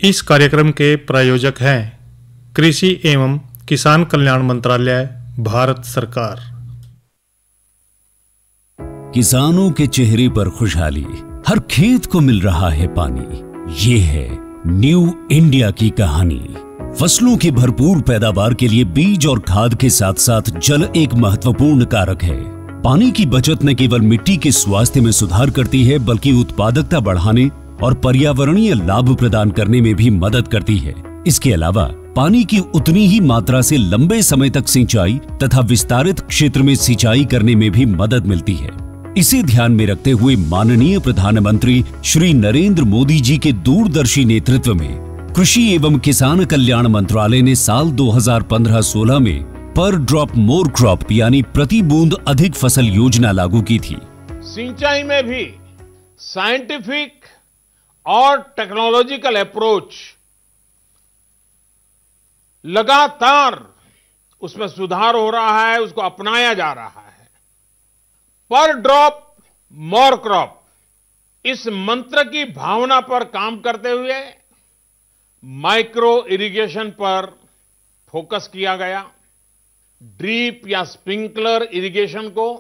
इस कार्यक्रम के प्रायोजक हैं कृषि एवं किसान कल्याण मंत्रालय, भारत सरकार। किसानों के चेहरे पर खुशहाली, हर खेत को मिल रहा है पानी। ये है न्यू इंडिया की कहानी। फसलों की भरपूर पैदावार के लिए बीज और खाद के साथ साथ जल एक महत्वपूर्ण कारक है। पानी की बचत न केवल मिट्टी के स्वास्थ्य में सुधार करती है, बल्कि उत्पादकता बढ़ाने और पर्यावरणीय लाभ प्रदान करने में भी मदद करती है। इसके अलावा पानी की उतनी ही मात्रा से लंबे समय तक सिंचाई तथा विस्तारित क्षेत्र में सिंचाई करने में भी मदद मिलती है। इसे ध्यान में रखते हुए माननीय प्रधानमंत्री श्री नरेंद्र मोदी जी के दूरदर्शी नेतृत्व में कृषि एवं किसान कल्याण मंत्रालय ने साल 2015-16 में पर ड्रॉप मोर क्रॉप यानी प्रति बूंद अधिक फसल योजना लागू की थी। सिंचाई में भी साइंटिफिक और टेक्नोलॉजिकल अप्रोच लगातार उसमें सुधार हो रहा है, उसको अपनाया जा रहा है। पर ड्रॉप मोर क्रॉप, इस मंत्र की भावना पर काम करते हुए माइक्रो इरिगेशन पर फोकस किया गया। ड्रिप या स्प्रिंकलर इरिगेशन को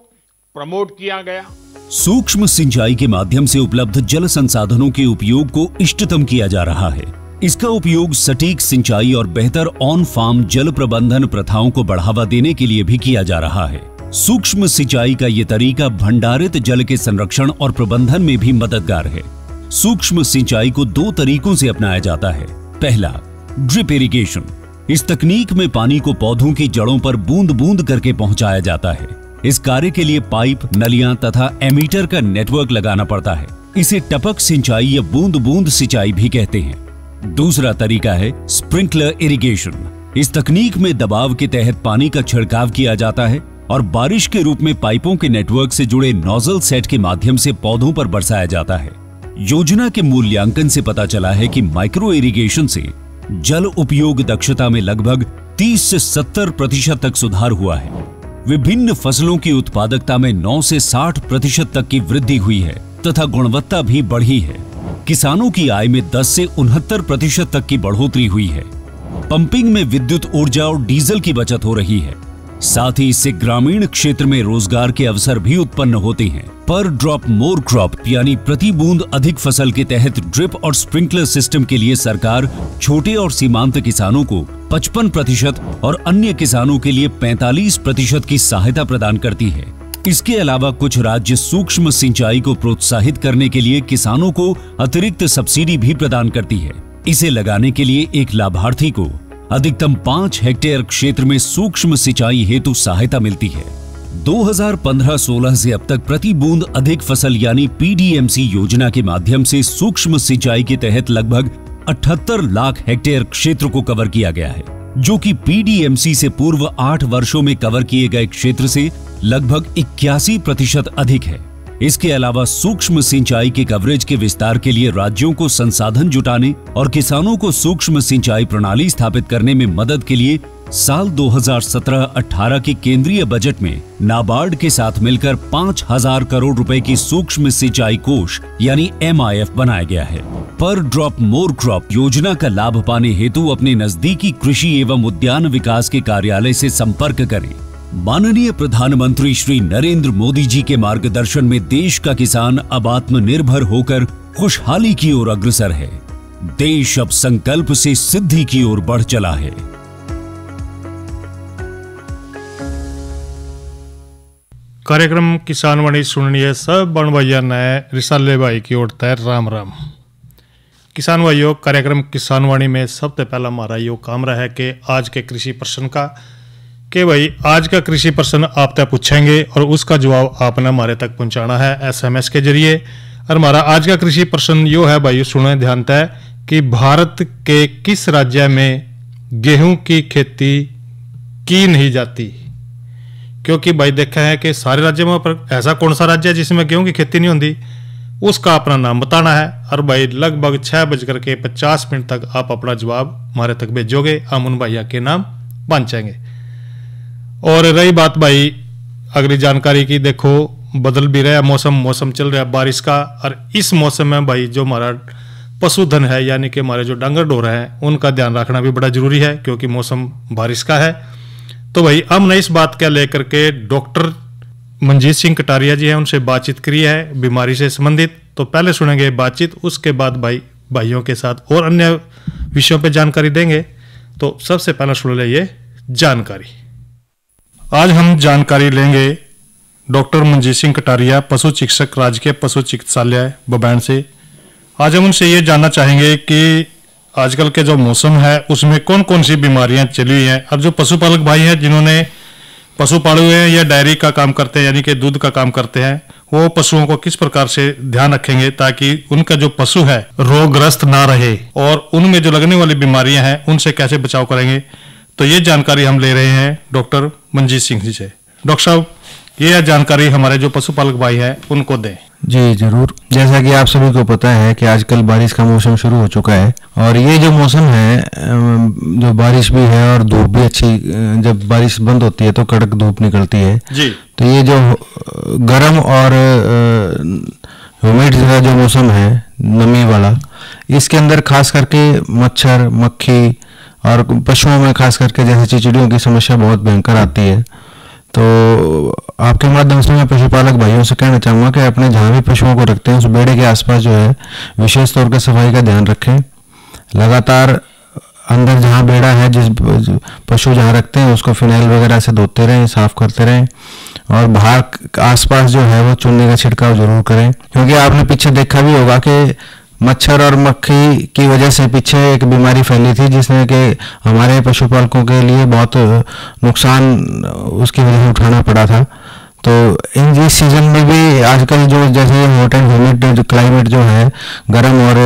प्रमोट किया गया। सूक्ष्म सिंचाई के माध्यम से उपलब्ध जल संसाधनों के उपयोग को इष्टतम किया जा रहा है। इसका उपयोग सटीक सिंचाई और बेहतर ऑन फार्म जल प्रबंधन प्रथाओं को बढ़ावा देने के लिए भी किया जा रहा है। सूक्ष्म सिंचाई का ये तरीका भंडारित जल के संरक्षण और प्रबंधन में भी मददगार है। सूक्ष्म सिंचाई को दो तरीकों से अपनाया जाता है। पहला, ड्रिप इरिगेशन। इस तकनीक में पानी को पौधों की जड़ों पर बूंद बूंद करके पहुंचाया जाता है। इस कार्य के लिए पाइप, नलियां तथा एमीटर का नेटवर्क लगाना पड़ता है। इसे टपक सिंचाई या बूंद बूंद सिंचाई भी कहते हैं। दूसरा तरीका है स्प्रिंकलर इरिगेशन। इस तकनीक में दबाव के तहत पानी का छिड़काव किया जाता है और बारिश के रूप में पाइपों के नेटवर्क से जुड़े नोजल सेट के माध्यम से पौधों पर बरसाया जाता है। योजना के मूल्यांकन से पता चला है कि माइक्रो इरिगेशन से जल उपयोग दक्षता में लगभग 30 से 70% तक सुधार हुआ है। विभिन्न फसलों की उत्पादकता में 9 से 60% तक की वृद्धि हुई है तथा गुणवत्ता भी बढ़ी है। किसानों की आय में 10 से 69% तक की बढ़ोतरी हुई है। पंपिंग में विद्युत ऊर्जा और डीजल की बचत हो रही है। साथ ही इससे ग्रामीण क्षेत्र में रोजगार के अवसर भी उत्पन्न होते हैं। पर ड्रॉप मोर क्रॉप यानी प्रति बूंद अधिक फसल के तहत ड्रिप और स्प्रिंकलर सिस्टम के लिए सरकार छोटे और सीमांत किसानों को 55% और अन्य किसानों के लिए 45% की सहायता प्रदान करती है। इसके अलावा कुछ राज्य सूक्ष्म सिंचाई को प्रोत्साहित करने के लिए किसानों को अतिरिक्त सब्सिडी भी प्रदान करती है। इसे लगाने के लिए एक लाभार्थी को अधिकतम 5 हेक्टेयर क्षेत्र में सूक्ष्म सिंचाई हेतु सहायता मिलती है। 2015-16 से अब तक प्रति बूंद अधिक फसल यानी पीडीएमसी योजना के माध्यम से सूक्ष्म सिंचाई के तहत लगभग 78 लाख हेक्टेयर क्षेत्र को कवर किया गया है, जो कि पीडीएमसी से पूर्व 8 वर्षों में कवर किए गए क्षेत्र से लगभग 81% अधिक है। इसके अलावा सूक्ष्म सिंचाई के कवरेज के विस्तार के लिए राज्यों को संसाधन जुटाने और किसानों को सूक्ष्म सिंचाई प्रणाली स्थापित करने में मदद के लिए साल 2017-18 के केंद्रीय बजट में नाबार्ड के साथ मिलकर 5,000 करोड़ रुपए की सूक्ष्म सिंचाई कोष यानी MIF बनाया गया है। पर ड्रॉप मोर क्रॉप योजना का लाभ पाने हेतु अपने नजदीकी कृषि एवं उद्यान विकास के कार्यालय से संपर्क करें। माननीय प्रधानमंत्री श्री नरेंद्र मोदी जी के मार्गदर्शन में देश का किसान अब आत्मनिर्भर होकर खुशहाली की ओर अग्रसर है। देश अब संकल्प से सिद्धि की ओर बढ़ चला है। कार्यक्रम किसान वाणी सुनिए सब बन भैया ने रिसाले भाई की ओर तय राम राम। किसान भाइयों, कार्यक्रम किसान वाणी में सबसे पहला हमारा यो काम रहा है कि आज के कृषि प्रश्न का कि भाई आज का कृषि प्रश्न आप तक पूछेंगे और उसका जवाब आपने हमारे तक पहुंचाना है SMS के जरिए। और हमारा आज का कृषि प्रश्न यो है भाई, सुने ध्यान तय कि भारत के किस राज्य में गेहूं की खेती की नहीं जाती? क्योंकि भाई देखा है कि सारे राज्यों में, पर ऐसा कौन सा राज्य है जिसमें गेहूं की खेती नहीं होती, उसका अपना नाम बताना है। और भाई लगभग 6:50 तक आप अपना जवाब हमारे तक भेजोगे, हम उन भैया के नाम पहुंचाएंगे। और रही बात भाई अगली जानकारी की, देखो बदल भी रहा है मौसम चल रहा है बारिश का। और इस मौसम में भाई जो हमारा पशुधन है यानी कि हमारे जो डांगर डोरा हैं उनका ध्यान रखना भी बड़ा जरूरी है, क्योंकि मौसम बारिश का है। तो भाई हमने इस बात का लेकर के डॉक्टर मंजीत सिंह कटारिया जी हैं, उनसे बातचीत करी है बीमारी से संबंधित। तो पहले सुनेंगे बातचीत, उसके बाद भाइयों के साथ और अन्य विषयों पे जानकारी देंगे। तो सबसे पहले सुन ले ये जानकारी। आज हम जानकारी लेंगे डॉक्टर मंजीत सिंह कटारिया, पशु चिकित्सक, राजकीय पशु चिकित्सालय बबैन से। आज हम उनसे ये जानना चाहेंगे कि आजकल के जो मौसम है उसमें कौन कौन सी बीमारियां चली हुई हैं, और जो पशुपालक भाई हैं जिन्होंने पशु पाले हुए हैं या डायरी का काम करते हैं यानी कि दूध का काम करते हैं, वो पशुओं को किस प्रकार से ध्यान रखेंगे ताकि उनका जो पशु है रोगग्रस्त ना रहे, और उनमें जो लगने वाली बीमारियां हैं उनसे कैसे बचाव करेंगे। तो ये जानकारी हम ले रहे हैं डॉक्टर मंजीत सिंह जी से। डॉक्टर साहब, ये जानकारी हमारे जो पशुपालक भाई हैं उनको दें। जी जरूर। जैसा कि आप सभी को पता है कि आजकल बारिश का मौसम शुरू हो चुका है, और ये जो मौसम है, जो बारिश भी है और धूप भी अच्छी, जब बारिश बंद होती है तो कड़क धूप निकलती है जी। तो ये जो गर्म और ह्यूमिड का जो मौसम है, नमी वाला, इसके अंदर खास करके मच्छर, मक्खी और पशुओं में खास करके जैसे चिचिड़ियों की समस्या बहुत भयंकर आती है। तो आपके माध्यम से मैं पशुपालक भाइयों से कहना चाहूँगा कि अपने जहाँ भी पशुओं को रखते हैं उस बेड़े के आसपास जो है विशेष तौर पर सफाई का ध्यान रखें। लगातार अंदर जहाँ बेड़ा है, जिस पशु जहाँ रखते हैं उसको फिनाइल वगैरह से धोते रहें, साफ करते रहें, और बाहर आसपास जो है वो चूने का छिड़काव जरूर करें, क्योंकि आपने पीछे देखा भी होगा कि मच्छर और मक्खी की वजह से पीछे एक बीमारी फैली थी जिसने कि हमारे पशुपालकों के लिए बहुत नुकसान उसकी वजह से उठाना पड़ा था। तो इस सीजन में भी आजकल जो जैसे हॉट एंड ह्यूमिड जो क्लाइमेट जो है, गर्म और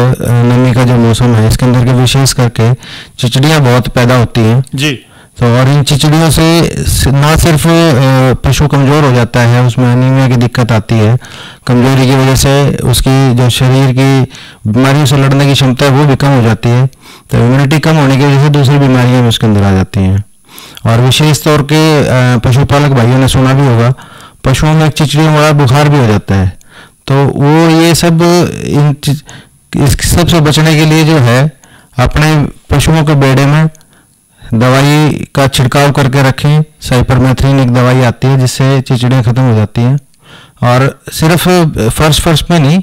नमी का जो मौसम है, इसके अंदर के विशेष करके चिचिड़ियाँ बहुत पैदा होती हैं जी। तो और इन चिचिड़ियों से ना सिर्फ पशु कमज़ोर हो जाता है, उसमें एनीमिया की दिक्कत आती है, कमजोरी की वजह से उसकी जो शरीर की बीमारियों से लड़ने की क्षमता है वो भी कम हो जाती है। तो इम्यूनिटी कम होने की वजह से दूसरी बीमारियां भी उसके अंदर आ जाती हैं। और विशेष तौर के पशुपालक भाइयों ने सुना भी होगा, पशुओं में चिचिड़ियों वाला बुखार भी हो जाता है। तो वो ये सब इस सबसे बचने के लिए जो है अपने पशुओं के बेड़े में दवाई का छिड़काव करके रखें। साइपरमेथ्रिन एक दवाई आती है जिससे चिचिड़ियाँ खत्म हो जाती हैं। और सिर्फ फर्श में नहीं,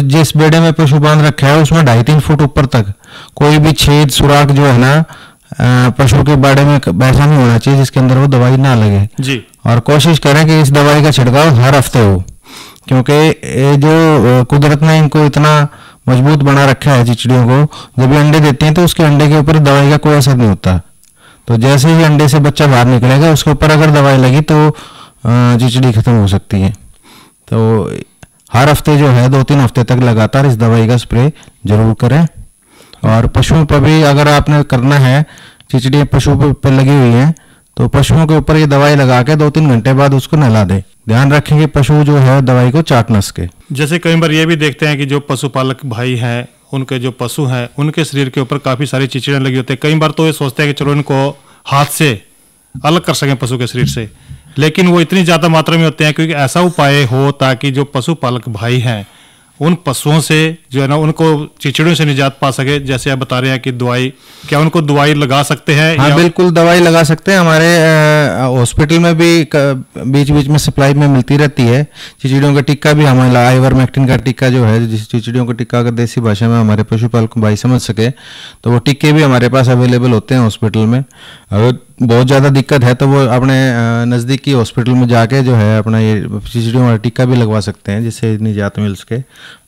जिस बेड़े में पशु बांध रखा है उसमें 2.5-3 फुट ऊपर तक कोई भी छेद सुराख जो है ना पशु के बाड़े में ऐसा नहीं होना चाहिए जिसके अंदर वो दवाई ना लगे जी। और कोशिश करें कि इस दवाई का छिड़काव हर हफ्ते हो, क्योंकि जो कुदरत ने इनको इतना मजबूत बना रखा है चिचिड़ियों को, जब ये अंडे देते हैं तो उसके अंडे के ऊपर दवाई का कोई असर नहीं होता। तो जैसे ही अंडे से बच्चा बाहर निकलेगा उसके ऊपर अगर दवाई लगी तो चिचिड़ी खत्म हो सकती है। तो हर हफ्ते जो है 2-3 हफ्ते तक लगातार इस दवाई का स्प्रे जरूर करें। और पशुओं पर भी अगर आपने करना है, चिचिड़ियाँ पशु पर लगी हुई हैं तो पशुओं के ऊपर ये दवाई लगा के 2-3 घंटे बाद उसको नहला दें। ध्यान रखें कि पशु जो है दवाई को चाट न सके। जैसे कई बार ये भी देखते हैं कि जो पशुपालक भाई हैं उनके जो पशु हैं उनके शरीर के ऊपर काफ़ी सारी चिचिड़ियाँ लगी होती है। कई बार तो ये सोचते हैं कि चलो इनको हाथ से अलग कर सकें पशु के शरीर से, लेकिन वो इतनी ज़्यादा मात्रा में होते हैं क्योंकि ऐसा उपाय हो ताकि जो पशुपालक भाई हैं उन पशुओं से जो है ना उनको चिचिड़ियों से निजात पा सके। जैसे आप बता रहे हैं कि दवाई, क्या उनको दवाई लगा सकते हैं? हाँ बिल्कुल दवाई लगा सकते हैं। हमारे हॉस्पिटल में भी बीच बीच में सप्लाई में मिलती रहती है। चिचिड़ियों का टिक्का भी हमारे आइवरमेक्टिन का टिक्का जो है, जिस चिचिड़ियों का टिक्का अगर देसी भाषा में हमारे पशुपालक भाई समझ सके तो वो टिक्के भी हमारे पास अवेलेबल होते हैं हॉस्पिटल में। अगर बहुत ज़्यादा दिक्कत है तो वो अपने नज़दीकी हॉस्पिटल में जाके जो है अपना ये चिचिड़ियों वाला टिक्का भी लगवा सकते हैं जिससे निजात मिल सके।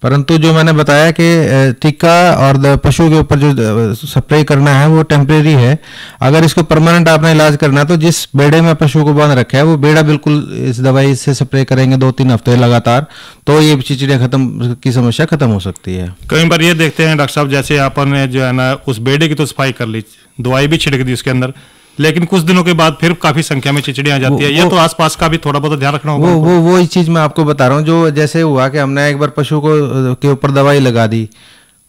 परंतु जो मैंने बताया कि टिक्का और पशु के ऊपर जो स्प्रे करना है वो टेम्परेरी है। अगर इसको परमानेंट आपने इलाज करना है तो जिस बेड़े में पशु को बांध रखा है वो बेड़ा बिल्कुल इस दवाई से स्प्रे करेंगे 2-3 हफ्ते लगातार, तो ये चिचिड़ियाँ खत्म की समस्या खत्म हो सकती है। कई बार ये देखते हैं डॉक्टर साहब, जैसे आपने जो है ना उस बेड़े की तो सफाई कर ली, दवाई भी छिड़क दी उसके अंदर, लेकिन कुछ दिनों के बाद फिर काफी संख्या में चिचिड़ियाँ आ जाती है। ये तो आसपास का भी थोड़ा बहुत ध्यान रखना होगा। वो इस चीज मैं आपको बता रहा हूँ। जो जैसे हुआ कि हमने एक बार पशु को के ऊपर दवाई लगा दी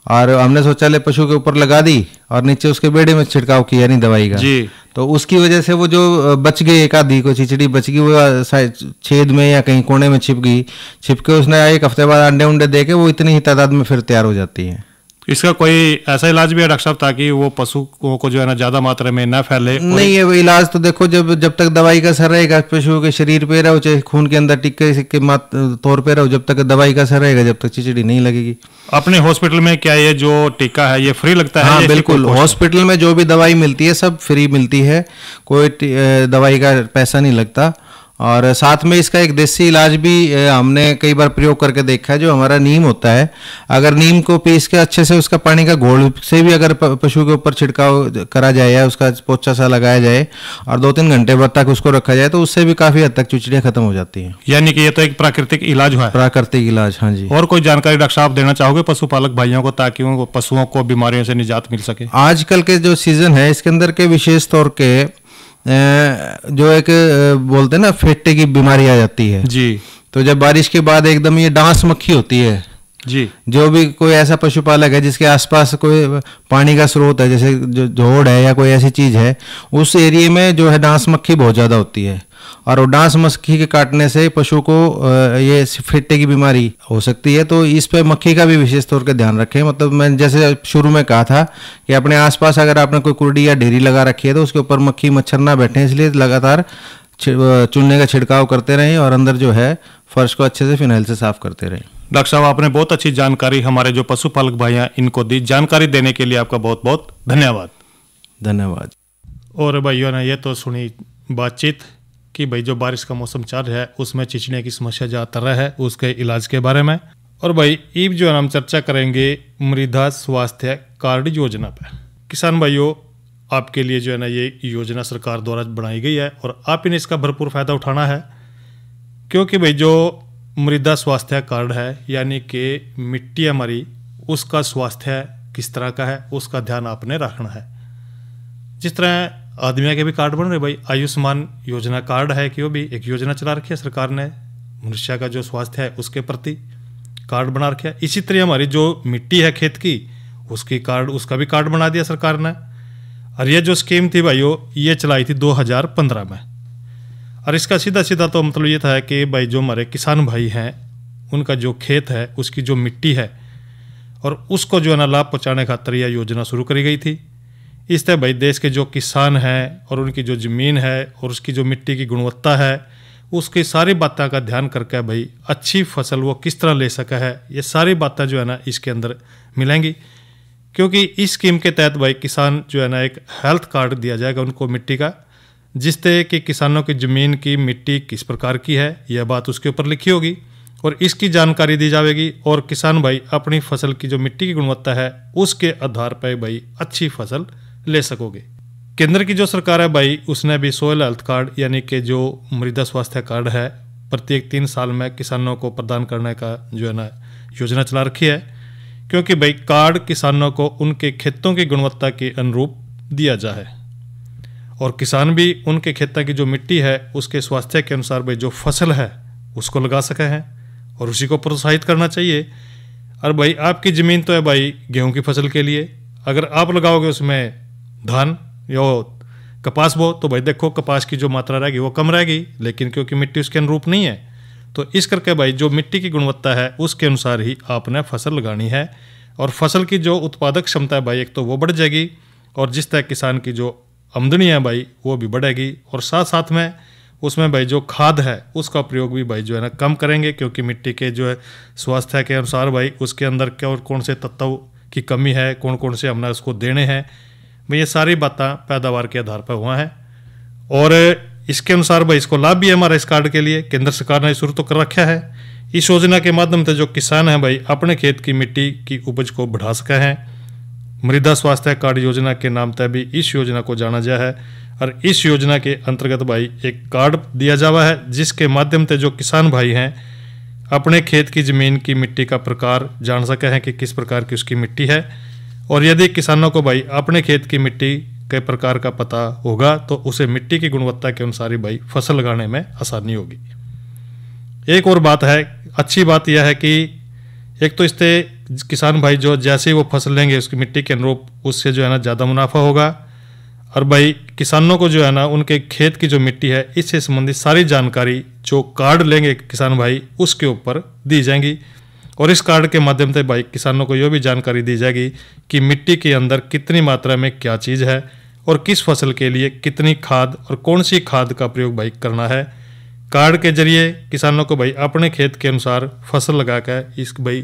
और हमने सोचा ले पशु के ऊपर लगा दी और नीचे उसके बेड़े में छिड़काव किया नहीं दवाई का जी, तो उसकी वजह से वो जो बच गई, एक आधी को चिचिड़ी बच गई, वो छेद में या कहीं कोने में छिप गई, छिप के उसने 1 हफ्ते बाद अंडे उंडे दे के वो इतनी ही तादाद में फिर तैयार हो जाती है। इसका कोई ऐसा इलाज भी है डॉक्टर साहब ताकि वो पशुओं को जो है ना ज्यादा मात्रा में न फैले? नहीं है वो इलाज तो देखो, जब तक दवाई का असर रहेगा पशुओं के शरीर पे रहो, चाहे खून के अंदर टिक्के के तौर पे रहो, जब तक दवाई का असर रहेगा जब तक चिचड़ी नहीं लगेगी। अपने हॉस्पिटल में क्या ये जो टीका है ये फ्री लगता है? हाँ बिल्कुल, हॉस्पिटल में जो भी दवाई मिलती है सब फ्री मिलती है, कोई दवाई का पैसा नहीं लगता। और साथ में इसका एक देसी इलाज भी हमने कई बार प्रयोग करके देखा है, जो हमारा नीम होता है, अगर नीम को पीस के अच्छे से उसका पानी का घोल से भी अगर पशु के ऊपर छिड़काव करा जाए या उसका पोछा सा लगाया जाए और 2-3 घंटे बाद तक उसको रखा जाए तो उससे भी काफी हद तक चिचड़ियाँ खत्म हो जाती हैं। यानी कि ये तो एक प्राकृतिक इलाज है। प्राकृतिक इलाज, हाँ जी। और कोई जानकारी डॉक्टर साहब देना चाहोगे पशुपालक भाइयों को ताकि उनको पशुओं को बीमारियों से निजात मिल सके? आजकल के जो सीजन है इसके अंदर के विशेष तौर के जो एक बोलते हैं ना फेटे की बीमारी आ जाती है जी, तो जब बारिश के बाद एकदम ये डांस मक्खी होती है जी, जो भी कोई ऐसा पशुपालक है जिसके आसपास कोई पानी का स्रोत है, जैसे जो जोड़ है या कोई ऐसी चीज है, उस एरिया में जो है डांस मक्खी बहुत ज्यादा होती है और वो डांस मक्खी के काटने से पशु को ये फेटे की बीमारी हो सकती है। तो इस पे मक्खी का भी विशेष तौर पर ध्यान रखें। मतलब मैं जैसे शुरू में कहा था कि अपने आसपास अगर आपने कोई कुर्डी या ढेरी लगा रखी है तो उसके ऊपर मक्खी मच्छर ना बैठे, इसलिए लगातार चूने का छिड़काव करते रहें और अंदर जो है फर्श को अच्छे से फिनाइल से साफ करते रहें। डॉक्टर साहब आपने बहुत अच्छी जानकारी हमारे जो पशुपालक भाई हैं इनको दी। जानकारी देने के लिए आपका बहुत बहुत धन्यवाद। धन्यवाद। और भाइयों ने ये तो सुनी बातचीत कि भाई जो बारिश का मौसम चल रहा है उसमें चिचड़े की समस्या ज़्यादातर है, उसके इलाज के बारे में। और भाई ईब जो है हम चर्चा करेंगे मृदा स्वास्थ्य कार्ड योजना पर। किसान भाइयों, आपके लिए जो है ना ये योजना सरकार द्वारा बनाई गई है और आप इन्हें इसका भरपूर फायदा उठाना है, क्योंकि भाई जो मृदा स्वास्थ्य कार्ड है यानी कि मिट्टी हमारी उसका स्वास्थ्य किस तरह का है उसका ध्यान आपने रखना है। जिस तरह आदमियों के भी कार्ड बन रहे भाई, आयुष्मान योजना कार्ड है कि वो भी एक योजना चला रखी है सरकार ने, मनुष्य का जो स्वास्थ्य है उसके प्रति कार्ड बना रखा है। इसी तरह हमारी जो मिट्टी है खेत की उसका भी कार्ड बना दिया सरकार ने। और ये जो स्कीम थी भाइयों ये चलाई थी 2015 में। और इसका सीधा सीधा तो मतलब ये था कि भाई जो हमारे किसान भाई हैं उनका जो खेत है उसकी जो मिट्टी है और उसको जो है ना लाभ पहुँचाने खातिर यह योजना शुरू करी गई थी। इस तरह भाई देश के जो किसान हैं और उनकी जो ज़मीन है और उसकी जो मिट्टी की गुणवत्ता है उसकी सारी बातों का ध्यान करके भाई अच्छी फसल वो किस तरह ले सका है, ये सारी बातें जो है ना इसके अंदर मिलेंगी। क्योंकि इस स्कीम के तहत भाई किसान जो है ना एक हेल्थ कार्ड दिया जाएगा उनको मिट्टी का, जिससे कि किसानों की ज़मीन की मिट्टी किस प्रकार की है यह बात उसके ऊपर लिखी होगी और इसकी जानकारी दी जाएगी और किसान भाई अपनी फसल की जो मिट्टी की गुणवत्ता है उसके आधार पर भाई अच्छी फसल ले सकोगे। केंद्र की जो सरकार है भाई उसने भी सोयल हेल्थ कार्ड यानी कि जो मृदा स्वास्थ्य कार्ड है प्रत्येक 3 साल में किसानों को प्रदान करने का जो है ना योजना चला रखी है, क्योंकि भाई कार्ड किसानों को उनके खेतों की गुणवत्ता के अनुरूप दिया जाए और किसान भी उनके खेतों की जो मिट्टी है उसके स्वास्थ्य के अनुसार भाई जो फसल है उसको लगा सके हैं और उसी को प्रोत्साहित करना चाहिए। और भाई आपकी ज़मीन तो है भाई गेहूं की फसल के लिए, अगर आप लगाओगे उसमें धान या कपास बो तो भाई देखो कपास की जो मात्रा रहेगी वो कम रहेगी, लेकिन क्योंकि मिट्टी उसके अनुरूप नहीं है तो इस करके भाई जो मिट्टी की गुणवत्ता है उसके अनुसार ही आपने फसल लगानी है और फसल की जो उत्पादक क्षमता है भाई एक तो वो बढ़ जाएगी और जिस तरह किसान की जो आमदनी है भाई वो भी बढ़ेगी। और साथ साथ में उसमें भाई जो खाद है उसका प्रयोग भी भाई जो है ना कम करेंगे, क्योंकि मिट्टी के जो है स्वास्थ्य के अनुसार भाई उसके अंदर क्या और कौन से तत्व की कमी है, कौन कौन से हमने उसको देने हैं, भाई ये सारी बातें पैदावार के आधार पर हुआ है। और इसके अनुसार भाई इसको लाभ भी है हमारा इस कार्ड के लिए, केंद्र सरकार ने शुरू तो कर रखा है। इस योजना के माध्यम से जो किसान हैं भाई अपने खेत की मिट्टी की उपज को बढ़ा सके हैं। मृदा स्वास्थ्य कार्ड योजना के नाम से भी इस योजना को जाना गया है और इस योजना के अंतर्गत भाई एक कार्ड दिया जावा है जिसके माध्यम से जो किसान भाई हैं अपने खेत की ज़मीन की मिट्टी का प्रकार जान सके हैं कि किस प्रकार की उसकी मिट्टी है। और यदि किसानों को भाई अपने खेत की मिट्टी के प्रकार का पता होगा तो उसे मिट्टी की गुणवत्ता के अनुसार ही भाई फसल लगाने में आसानी होगी। एक और बात है, अच्छी बात यह है कि एक तो इससे किसान भाई जो जैसे ही वो फसल लेंगे उसकी मिट्टी के अनुरूप उससे जो है ना ज़्यादा मुनाफा होगा और भाई किसानों को जो है ना उनके खेत की जो मिट्टी है इससे संबंधित सारी जानकारी जो कार्ड लेंगे किसान भाई उसके ऊपर दी जाएंगी और इस कार्ड के माध्यम से भाई किसानों को यह भी जानकारी दी जाएगी कि मिट्टी के अंदर कितनी मात्रा में क्या चीज़ है और किस फसल के लिए कितनी खाद और कौन सी खाद का प्रयोग भाई करना है। कार्ड के जरिए किसानों को भाई अपने खेत के अनुसार फसल लगा कर इस भाई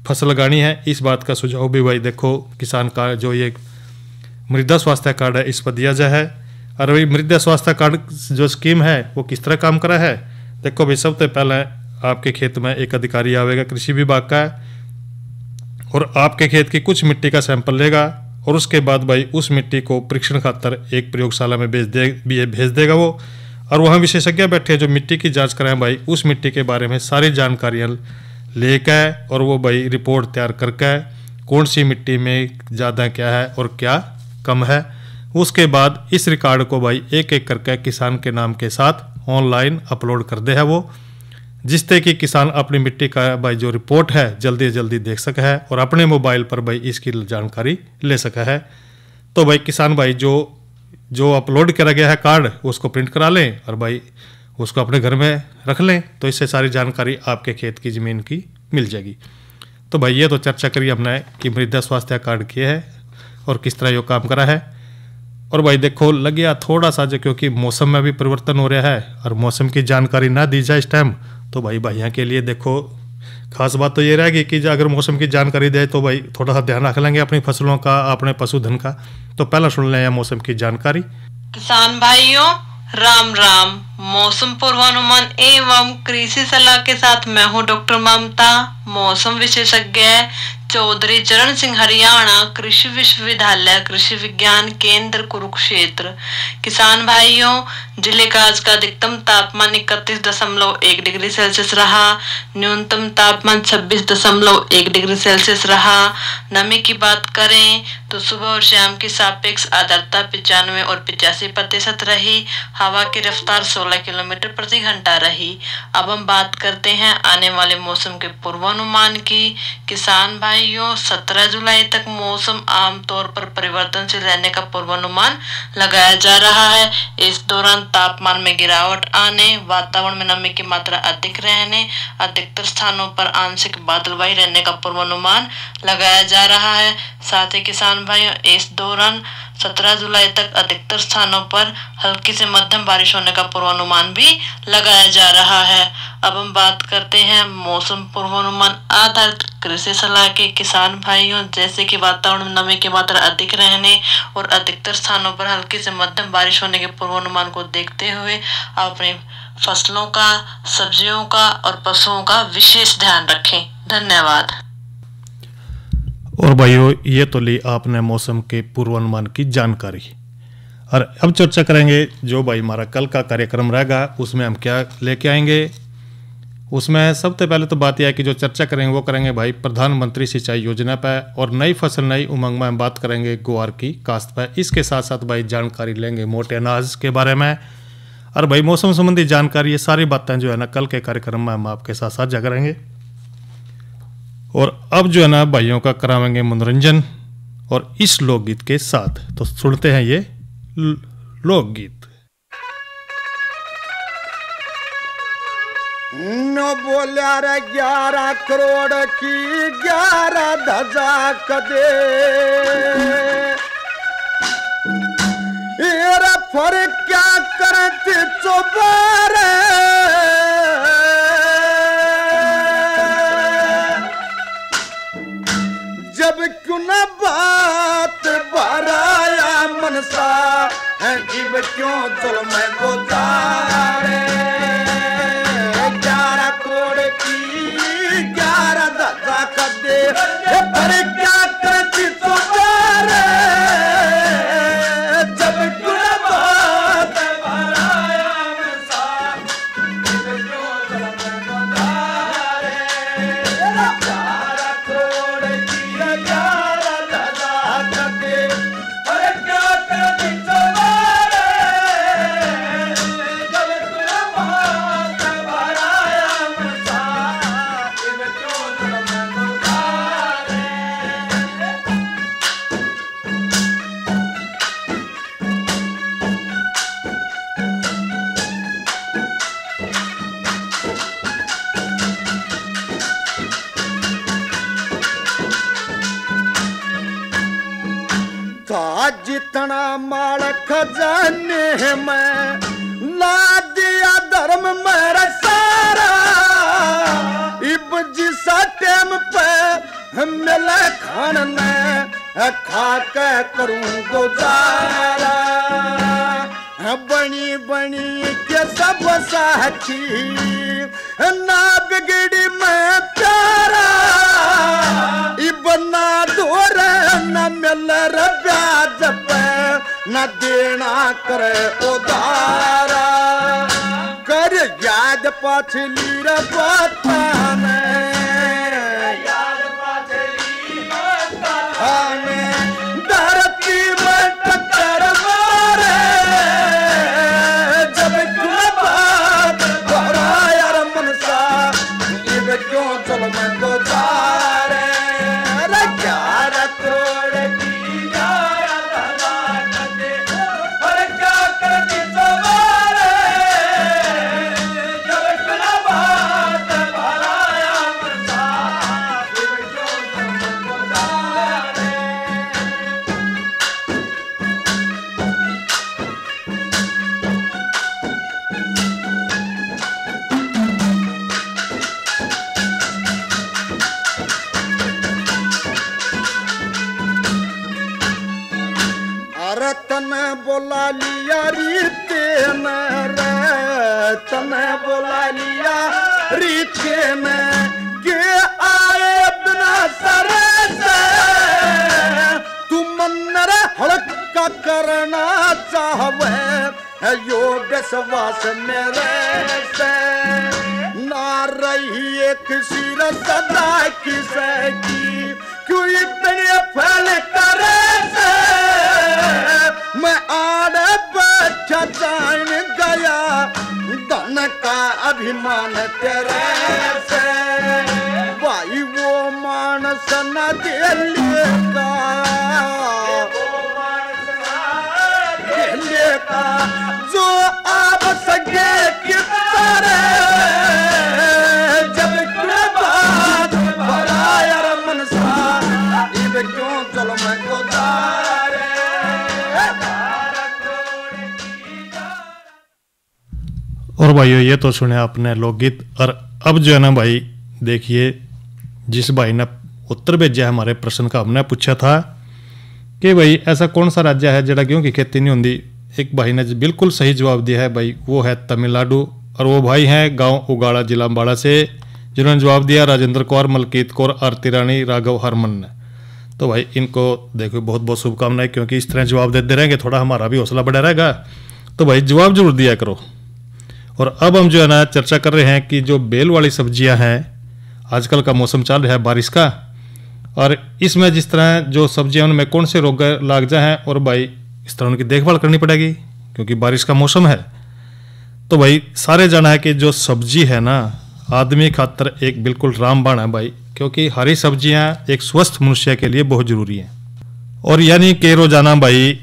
फसल लगानी है, इस बात का सुझाव भी भाई देखो किसान का जो ये मृदा स्वास्थ्य कार्ड है इस पर दिया जाए है। और भाई मृदा स्वास्थ्य कार्ड जो स्कीम है वो किस तरह काम करा है, देखो भाई सबसे पहले आपके खेत में एक अधिकारी आवेगा कृषि विभाग का और आपके खेत की कुछ मिट्टी का सैंपल लेगा और उसके बाद भाई उस मिट्टी को परीक्षण खातर एक प्रयोगशाला में भेज देगा वो, और वहाँ विशेषज्ञ बैठे हैं जो मिट्टी की जांच कराएं भाई उस मिट्टी के बारे में सारी जानकारियाँ लेकर और वो भाई रिपोर्ट तैयार करके कौन सी मिट्टी में ज़्यादा क्या है और क्या कम है। उसके बाद इस रिकॉर्ड को भाई एक एक करके किसान के नाम के साथ ऑनलाइन अपलोड कर दे है वो, जिससे कि किसान अपनी मिट्टी का भाई जो रिपोर्ट है जल्दी से जल्दी देख सके है और अपने मोबाइल पर भाई इसकी जानकारी ले सके है। तो भाई किसान भाई जो अपलोड करा गया है कार्ड उसको प्रिंट करा लें और भाई उसको अपने घर में रख लें, तो इससे सारी जानकारी आपके खेत की ज़मीन की मिल जाएगी। तो भाई ये तो चर्चा करी हमने कि मृदा स्वास्थ्य कार्ड किए है और किस तरह ये काम करा है। और भाई देखो लग गया थोड़ा सा जो क्योंकि मौसम में भी परिवर्तन हो रहा है और मौसम की जानकारी ना दी जाए इस टाइम, तो भाई भाइयों के लिए देखो खास बात तो ये रहेगी कि अगर मौसम की जानकारी दे तो भाई थोड़ा सा ध्यान रख लेंगे अपनी फसलों का, अपने पशुधन का। तो पहला सुन लें मौसम की जानकारी। किसान भाइयों राम राम। मौसम पूर्वानुमान एवं कृषि सलाह के साथ मैं हूँ डॉक्टर ममता, मौसम विशेषज्ञ चौधरी चरण सिंह, हरियाणा कृषि विश्वविद्यालय कृषि विज्ञान केंद्र कुरुक्षेत्र। किसान भाइयों जिले का आज का अधिकतम तापमान 31.1 डिग्री सेल्सियस रहा, न्यूनतम तापमान 26.1 डिग्री सेल्सियस रहा। नमी की बात करें तो सुबह और शाम की सापेक्ष आर्द्रता 95 और 85% रही। हवा की रफ्तार 16 किलोमीटर प्रति घंटा रही। अब हम बात करते हैं आने वाले मौसम के पूर्वानुमान की। किसान भाइयों 17 जुलाई तक मौसम आमतौर पर परिवर्तनशील रहने का पूर्वानुमान लगाया जा रहा है। इस दौरान तापमान में गिरावट आने, वातावरण में नमी की मात्रा अधिक रहने, अधिकतर स्थानों पर आंशिक बादलवाई रहने का पूर्वानुमान लगाया जा रहा है। साथ ही किसान भाइयों इस दौरान 17 जुलाई तक अधिकतर स्थानों पर हल्की से मध्यम बारिश होने का पूर्वानुमान भी लगाया जा रहा है। अब हम बात करते हैं मौसम पूर्वानुमान आधारित कृषि सलाह के। किसान भाइयों जैसे कि वातावरण में नमी की मात्रा अधिक रहने और अधिकतर स्थानों पर हल्की से मध्यम बारिश होने के पूर्वानुमान को देखते हुए आप अपनी फसलों का, सब्जियों का और पशुओं का विशेष ध्यान रखें। धन्यवाद। और भाइयों ये तो ली आपने मौसम के पूर्वानुमान की जानकारी, और अब चर्चा करेंगे जो भाई हमारा कल का कार्यक्रम रहेगा उसमें हम क्या लेके आएंगे। उसमें सबसे पहले तो बात यह है कि जो चर्चा करेंगे वो करेंगे भाई प्रधानमंत्री सिंचाई योजना पर, और नई फसल नई उमंग में हम बात करेंगे ग्वार की काश्त पर। इसके साथ साथ भाई जानकारी लेंगे मोटे अनाज के बारे में, और भाई मौसम संबंधी जानकारी, ये सारी बातें जो है ना कल के कार्यक्रम में हम आपके साथ साझा करेंगे। और अब जो है ना भाइयों का कराएंगे मनोरंजन और इस लोकगीत के साथ। तो सुनते हैं ये लोकगीत। न बोल्या रे 11 करोड़ की 11 ध्वजा कदे, ये फर्क क्या करते चौबारे। जब क्यों न बात भराया मनसा, जीव क्यों चल मैं बोतारे। 11 करोड़ की 11 ध्वजा कदे, ये फर्क क्या करती चौबारे। जब क्यों न बात भराया मनसा, जीव क्यों चल मैं बोतारे। 11 करोड़ की 11 ध्वजा कदे, फर्क क्या करती चौबारे। जब क्यों न बात भराया मनसा, जीव क्यों चल मैं बोतारे। माल खजाने में ला दिया धर्म मेरा सारा इब जिसा टाइम पे मिले खान में खा के करूं गुजारा बनी बनी के सब साथी ना बिगड़ी मैं प्यारा इब ना दूर न मिल ब्याज पे न देना करे उधारा कर याद पछली रे बताने धरती में टक्कर मारे जब बात दोहराया मनसा ये क्यों चल मैं गुजारे रे क्या करोड़ की और क्या करती सवारे जब बात दोहराया मनसा ये क्यों चल मैं गुजारे अरे तने बोला लिया रीते में रे तने बोला लिया रीते में के आए बिना सरे से तू मन रे हल्का करना चाहवे यो विश्वास मेरे से ना रही एक सिर सदा किसे की क्यों इतने फैल करे से मैं आड़े बैठा जान गया धन का अभिमान तेरे से भाई वो मानस न दिलेगा जो आप सके किस तरह जब बात भराया मनसा इब क्यों चलो मैं गुजारे और भाइयों ये तो सुने आपने लोकगीत। और अब जो है ना भाई देखिए, जिस भाई ने उत्तर भेजा है हमारे प्रश्न का, हमने पूछा था कि भाई ऐसा कौन सा राज्य है जड़ा गेहूं की खेती नहीं होती। एक भाई ने बिल्कुल सही जवाब दिया है भाई, वो है तमिलनाडु। और वो भाई हैं गांव उगाड़ा जिला अम्बाड़ा से, जिन्होंने जवाब दिया राजेंद्र कौर, मलकीत कौर, आरती रानी, राघव हरमन ने। तो भाई इनको देखो बहुत बहुत शुभकामनाएं, क्योंकि इस तरह जवाब देते रहेंगे थोड़ा हमारा भी हौसला बढ़ा रहेगा। तो भाई जवाब जरूर दिया करो। और अब हम जो है ना चर्चा कर रहे हैं कि जो बेल वाली सब्जियां हैं, आजकल का मौसम चल रहा है बारिश का, और इसमें जिस तरह जो सब्जियां उनमें कौन से रोग लाग जाए हैं, और भाई इस तरह उनकी देखभाल करनी पड़ेगी क्योंकि बारिश का मौसम है। तो भाई सारे जाना है कि जो सब्जी है ना आदमी खातर एक बिल्कुल रामबाण है भाई, क्योंकि हरी सब्जियां एक स्वस्थ मनुष्य के लिए बहुत जरूरी हैं। और यानी कि रोजाना भाई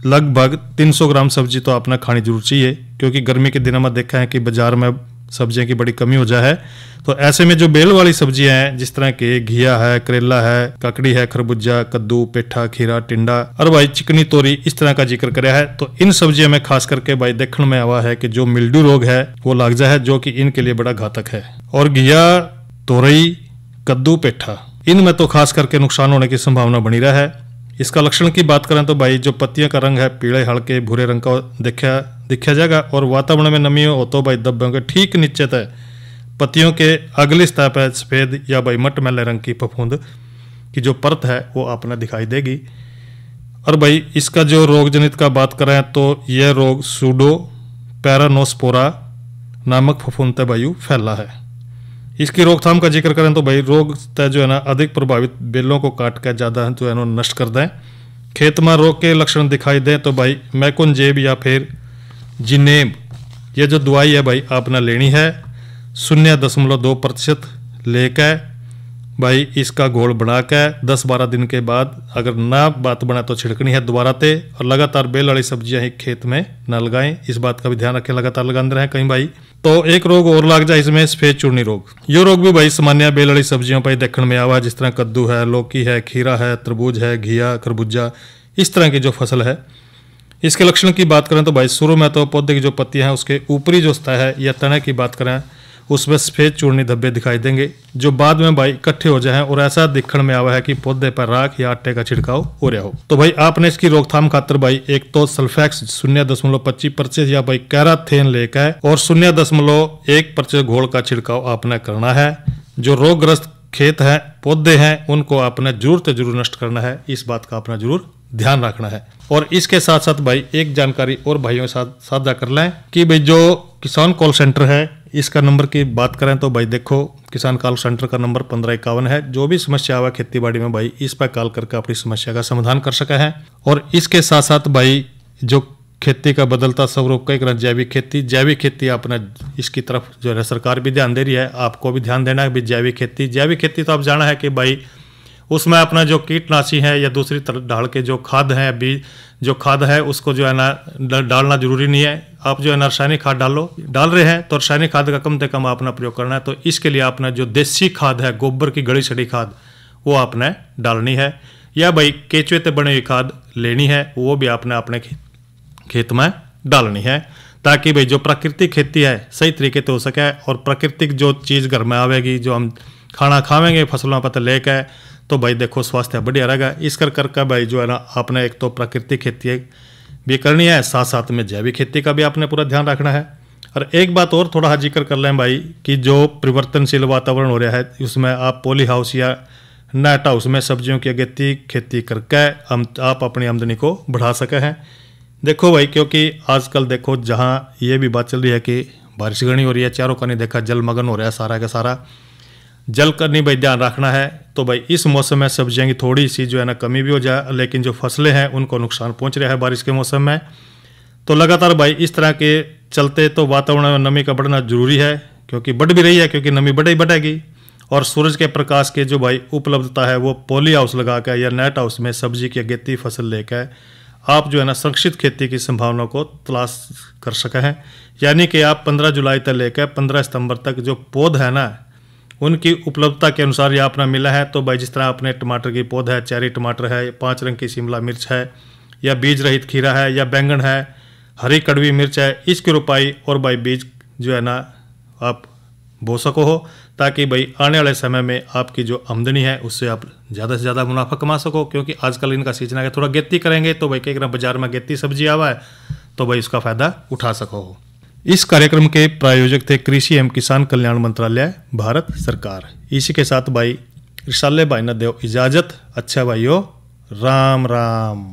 लगभग 300 ग्राम सब्जी तो आपने खानी जरूर चाहिए, क्योंकि गर्मी के दिनों में देखा है कि बाजार में सब्जियों की बड़ी कमी हो जाए है। तो ऐसे में जो बेल वाली सब्जियां हैं, जिस तरह के घिया है, करेला है, ककड़ी है, खरबूजा, कद्दू, पेठा, खीरा, टिंडा और भाई चिकनी तोरी, इस तरह का जिक्र कराया है। तो इन सब्जियों में खास करके भाई देखने में आवा है कि जो मिल्ड्यू रोग है वो लाग जाए है, जो कि इनके लिए बड़ा घातक है। और घिया, तोरई, कद्दू, पेठा, इनमें तो खास करके नुकसान होने की संभावना बनी रहा है। इसका लक्षण की बात करें तो भाई जो पत्तियों का रंग है पीले हल्के भूरे रंग का दिखा जाएगा, और वातावरण में नमी हो तो भाई दब्बों के ठीक नीचे तक पत्तियों के अगली सतह पर सफेद या भाई मटमैले रंग की फफूंद की जो परत है वो आपने दिखाई देगी। और भाई इसका जो रोग जनित का बात करें तो यह रोग सूडो पैरानोस्पोरा नामक फफूंद वायु फैला है। इसकी रोकथाम का जिक्र करें तो भाई रोग तय जो है ना अधिक प्रभावित बेलों को काट कर ज़्यादा जो है ना नष्ट कर दें। खेत में रोग के लक्षण दिखाई दें तो भाई मैकोनजेब या फिर जिनेब, ये जो दवाई है भाई आपने लेनी है 0.2% लेकर भाई इसका घोल बना के 10-12 दिन के बाद अगर ना बात बना तो छिड़कनी है दोबारा ते। और लगातार बेल वाली सब्जियां ही खेत में ना लगाएं, इस बात का भी ध्यान रखें, लगातार लगाते रहें कहीं भाई। तो एक रोग और लग जाए इसमें सफेद चूर्णी रोग। ये रोग भी भाई सामान्य बेल वाली सब्जियों पर देखने में आवा, जिस तरह कद्दू है, लौकी है, खीरा है, तरबूज है, घिया, खरबूजा, इस तरह की जो फसल है इसके लक्षण की बात करें तो भाई शुरू में तो पौधे की जो पत्तियां हैं उसके ऊपरी जो सतह है या तने की बात करें उसमें सफेद चूर्णी धब्बे दिखाई देंगे, जो बाद में भाई इकट्ठे हो जाए और ऐसा दिखने में आवा है कि पौधे पर राख या आटे का छिड़काव हो रहा हो। तो भाई आपने इसकी रोकथाम खातर भाई एक तो सल्फेक्स 0.25% या भाई कैराथेन लेकर और 0.1% घोल का छिड़काव आपने करना है। जो रोगग्रस्त खेत हैं पौधे हैं उनको आपने जरूर नष्ट करना है, इस बात का अपना जरूर ध्यान रखना है। और इसके साथ साथ भाई एक जानकारी और भाइयों के साथ साझा कर लें कि भाई जो किसान कॉल सेंटर है इसका नंबर की बात करें तो भाई देखो किसान कॉल सेंटर का नंबर 1551 है। जो भी समस्या हुआ खेती बाड़ी में भाई इस पर कॉल करके अपनी समस्या का समाधान कर सके हैं। और इसके साथ साथ भाई जो खेती का बदलता स्वरूप कई तरह जैविक खेती अपना इसकी तरफ जो है सरकार भी ध्यान दे रही है, आपको भी ध्यान देना है भी जैविक खेती तो आप जाना है कि भाई उसमें अपना जो कीटनाशी है या दूसरी तरफ ढाल के जो खाद है बीज जो खाद है उसको जो है ना डालना जरूरी नहीं है। आप जो है ना रासायनिक खाद डाल रहे हैं तो रासायनिक खाद का कम से कम अपना प्रयोग करना है। तो इसके लिए आपने जो देसी खाद है गोबर की गड़ी सड़ी खाद वो आपने डालनी है, या भाई केचुए से बनी हुई खाद लेनी है वो भी आपने अपने खेत में डालनी है, ताकि भाई जो प्राकृतिक खेती है सही तरीके से हो सके और प्राकृतिक जो चीज़ घर में आवेगी जो हम खाना खावेंगे फसलों पर लेकर तो भाई देखो स्वास्थ्य बढ़िया रहेगा। इस कर भाई जो है ना आपने एक तो प्राकृतिक खेती भी करनी है, साथ साथ में जैविक खेती का भी आपने पूरा ध्यान रखना है। और एक बात और थोड़ा जिक्र कर लें भाई कि जो परिवर्तनशील वातावरण हो रहा है उसमें आप पॉली हाउस या नेट हाउस में सब्जियों की अगेती खेती करके आप अपनी आमदनी को बढ़ा सके हैं। देखो भाई क्योंकि आजकल देखो जहाँ ये भी बात चल रही है कि बारिश घनी हो रही है, चारों का नहीं देखा जलमग्न हो रहा है सारा का सारा, जल का नहीं भाई ध्यान रखना है। तो भाई इस मौसम में सब्जियां की थोड़ी सी जो है ना कमी भी हो जाए, लेकिन जो फसलें हैं उनको नुकसान पहुंच रहा है बारिश के मौसम में। तो लगातार भाई इस तरह के चलते तो वातावरण में नमी का बढ़ना जरूरी है, क्योंकि बढ़ भी रही है, क्योंकि नमी बढ़ेगी। और सूरज के प्रकाश के जो भाई उपलब्धता है वो पॉली हाउस लगा कर या नेट हाउस में सब्जी की अगेती फसल लेकर आप जो है ना सुरक्षित खेती की संभावना को तलाश कर सके हैं। यानी कि आप 15 जुलाई तक लेकर 15 सितंबर तक जो पौध है ना उनकी उपलब्धता के अनुसार ये अपना मिला है। तो भाई जिस तरह अपने टमाटर की पौधा है, चेरी टमाटर है, 5 रंग की शिमला मिर्च है, या बीज रहित खीरा है, या बैंगन है, हरी कड़वी मिर्च है, इसकी रोपाई और भाई बीज जो है ना आप बो सको हो, ताकि भाई आने वाले समय में आपकी जो आमदनी है उससे आप ज़्यादा से ज़्यादा मुनाफा कमा सको। क्योंकि आजकल इनका सीजन है, थोड़ा गेती करेंगे तो भाई कई बाजार में गेती सब्जी आवा है तो भाई उसका फ़ायदा उठा सको हो। इस कार्यक्रम के प्रायोजक थे कृषि एवं किसान कल्याण मंत्रालय भारत सरकार। इसी के साथ भाई रिसाले भाई ने देव इजाजत। अच्छा भाइयों, राम राम।